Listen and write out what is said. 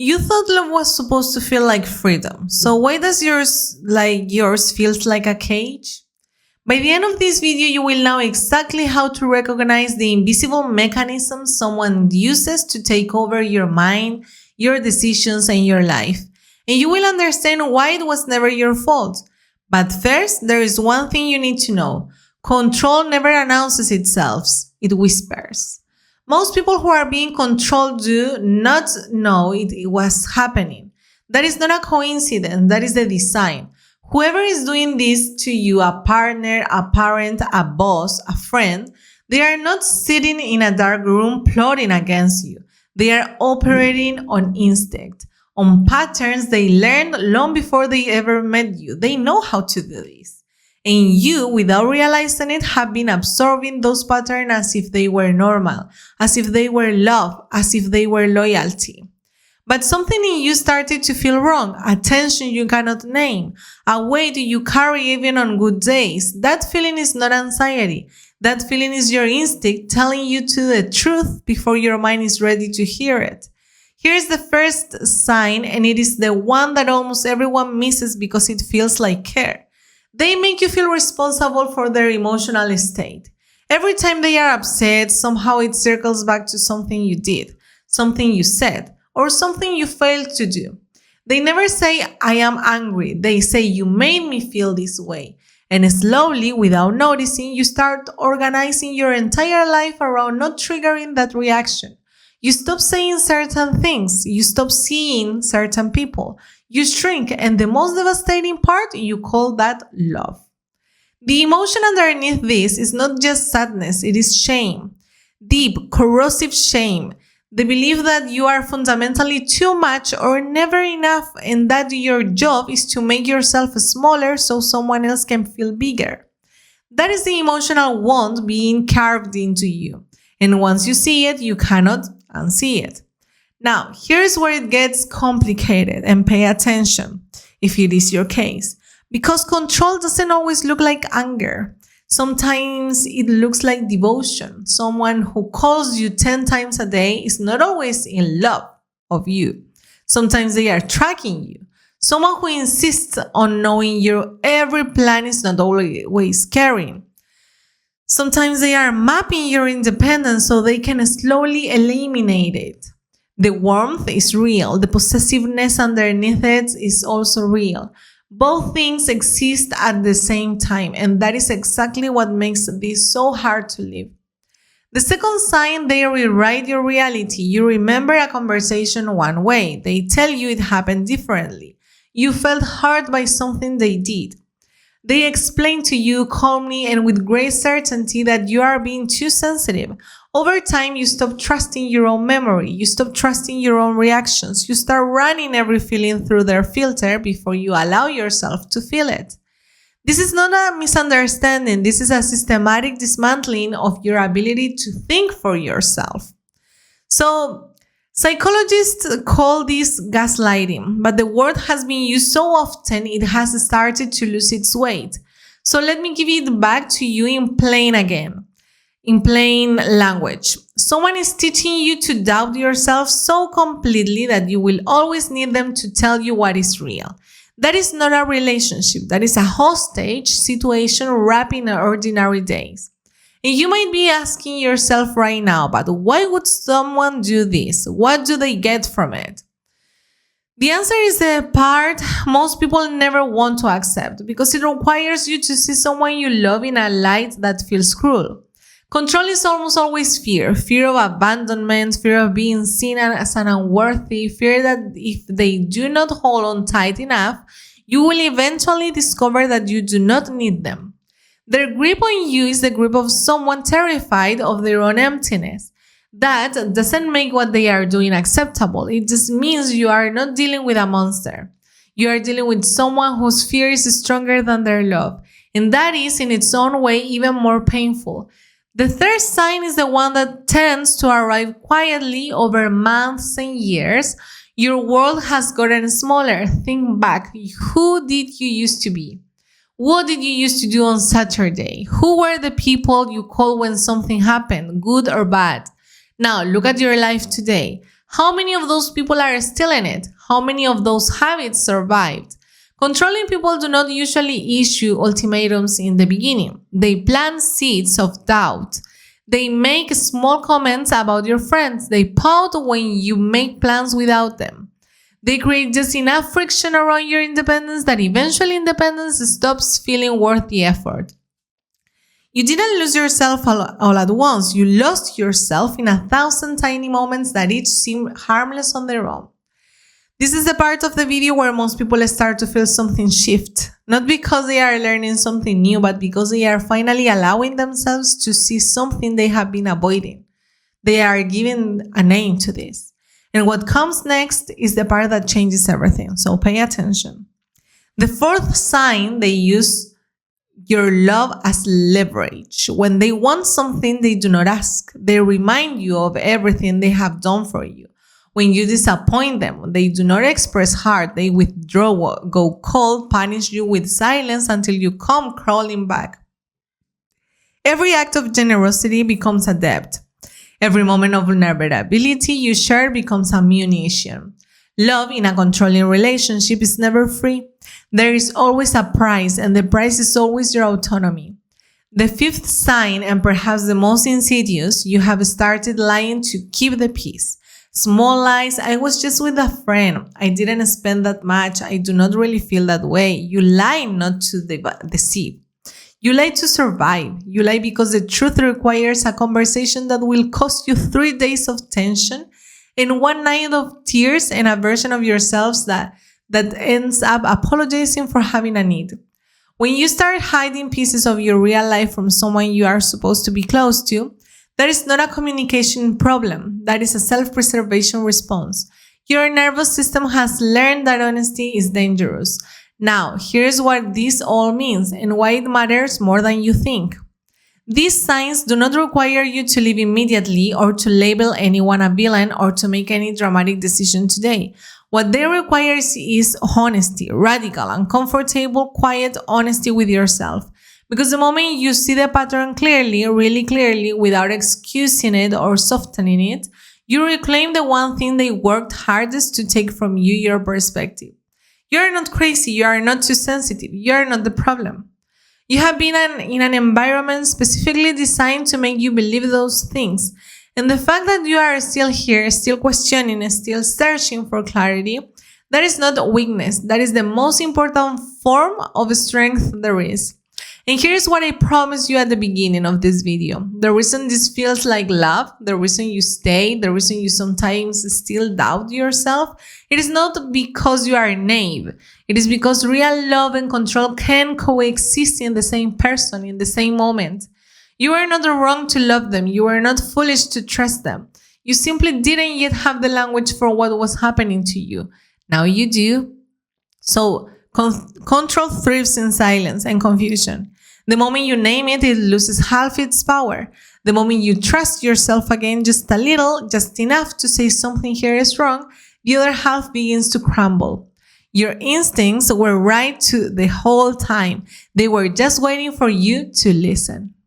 You thought love was supposed to feel like freedom. So why does yours feels like a cage? By the end of this video, you will know exactly how to recognize the invisible mechanisms someone uses to take over your mind, your decisions, and your life. And you will understand why it was never your fault. But first, there is one thing you need to know. Control never announces itself. It whispers. Most people who are being controlled do not know it was happening. That is not a coincidence. That is the design. Whoever is doing this to you, a partner, a parent, a boss, a friend, they are not sitting in a dark room plotting against you. They are operating on instinct, on patterns they learned long before they ever met you. They know how to do this. And you, without realizing it, have been absorbing those patterns as if they were normal, as if they were love, as if they were loyalty. But something in you started to feel wrong, a tension you cannot name, a weight you carry even on good days. That feeling is not anxiety. That feeling is your instinct telling you to the truth before your mind is ready to hear it. Here's the first sign, and it is the one that almost everyone misses because it feels like care. They make you feel responsible for their emotional state. Every time they are upset, somehow it circles back to something you did, something you said, or something you failed to do. They never say, I am angry. They say, you made me feel this way. And slowly, without noticing, you start organizing your entire life around not triggering that reaction. You stop saying certain things. You stop seeing certain people. You shrink. And the most devastating part, you call that love. The emotion underneath this is not just sadness. It is shame. Deep, corrosive shame. The belief that you are fundamentally too much or never enough, and that your job is to make yourself smaller so someone else can feel bigger. That is the emotional wound being carved into you. And once you see it, you cannot unsee it. Now, here's where it gets complicated, and pay attention if it is your case. Because control doesn't always look like anger. Sometimes it looks like devotion. Someone who calls you 10 times a day is not always in love of you. Sometimes they are tracking you. Someone who insists on knowing your every plan is not always caring. Sometimes they are mapping your independence so they can slowly eliminate it. The warmth is real. The possessiveness underneath it is also real. Both things exist at the same time, and that is exactly what makes this so hard to live. The second sign, they rewrite your reality. You remember a conversation one way. They tell you it happened differently. You felt hurt by something they did. They explain to you calmly and with great certainty that you are being too sensitive. Over time, you stop trusting your own memory. You stop trusting your own reactions. You start running every feeling through their filter before you allow yourself to feel it. This is not a misunderstanding. This is a systematic dismantling of your ability to think for yourself. So, psychologists call this gaslighting, but the word has been used so often it has started to lose its weight. So let me give it back to you in plain language. Someone is teaching you to doubt yourself so completely that you will always need them to tell you what is real. That is not a relationship. That is a hostage situation wrapped in ordinary days. And you might be asking yourself right now, but why would someone do this? What do they get from it? The answer is the part most people never want to accept, because it requires you to see someone you love in a light that feels cruel. Control is almost always fear. Fear of abandonment, fear of being seen as an unworthy, fear that if they do not hold on tight enough, you will eventually discover that you do not need them. Their grip on you is the grip of someone terrified of their own emptiness. That doesn't make what they are doing acceptable. It just means you are not dealing with a monster. You are dealing with someone whose fear is stronger than their love. And that is, in its own way, even more painful. The third sign is the one that tends to arrive quietly over months and years. Your world has gotten smaller. Think back. Who did you used to be? What did you used to do on Saturday? Who were the people you called when something happened, good or bad? Now, look at your life today. How many of those people are still in it? How many of those habits survived? Controlling people do not usually issue ultimatums in the beginning. They plant seeds of doubt. They make small comments about your friends. They pout when you make plans without them. They create just enough friction around your independence that eventually independence stops feeling worth the effort. You didn't lose yourself all at once. You lost yourself in 1,000 tiny moments that each seem harmless on their own. This is the part of the video where most people start to feel something shift. Not because they are learning something new, but because they are finally allowing themselves to see something they have been avoiding. They are giving a name to this. And what comes next is the part that changes everything. So pay attention. The fourth sign, they use your love as leverage. When they want something, they do not ask. They remind you of everything they have done for you. When you disappoint them, they do not express heart. They withdraw, go cold, punish you with silence until you come crawling back. Every act of generosity becomes a debt. Every moment of vulnerability you share becomes a munition. Love in a controlling relationship is never free. There is always a price, and the price is always your autonomy. The fifth sign, and perhaps the most insidious, you have started lying to keep the peace. Small lies. I was just with a friend. I didn't spend that much. I do not really feel that way. You lie not to deceive. You lie to survive. You lie because the truth requires a conversation that will cost you 3 days of tension and 1 night of tears and a version of yourselves that ends up apologizing for having a need. When you start hiding pieces of your real life from someone you are supposed to be close to, that is not a communication problem. That is a self-preservation response. Your nervous system has learned that honesty is dangerous. Now, here's what this all means and why it matters more than you think. These signs do not require you to leave immediately or to label anyone a villain or to make any dramatic decision today. What they require is honesty, radical, uncomfortable, quiet honesty with yourself. Because the moment you see the pattern clearly, really clearly, without excusing it or softening it, you reclaim the one thing they worked hardest to take from you, your perspective. You are not crazy. You are not too sensitive. You are not the problem. You have been in an environment specifically designed to make you believe those things. And the fact that you are still here, still questioning, still searching for clarity, that is not weakness. That is the most important form of strength there is. And here's what I promised you at the beginning of this video. The reason this feels like love, the reason you stay, the reason you sometimes still doubt yourself, it is not because you are naive. It is because real love and control can coexist in the same person, in the same moment. You are not wrong to love them. You are not foolish to trust them. You simply didn't yet have the language for what was happening to you. Now you do. So control thrives in silence and confusion. The moment you name it, it loses half its power. The moment you trust yourself again just a little, just enough to say something here is wrong, the other half begins to crumble. Your instincts were right the whole time. They were just waiting for you to listen.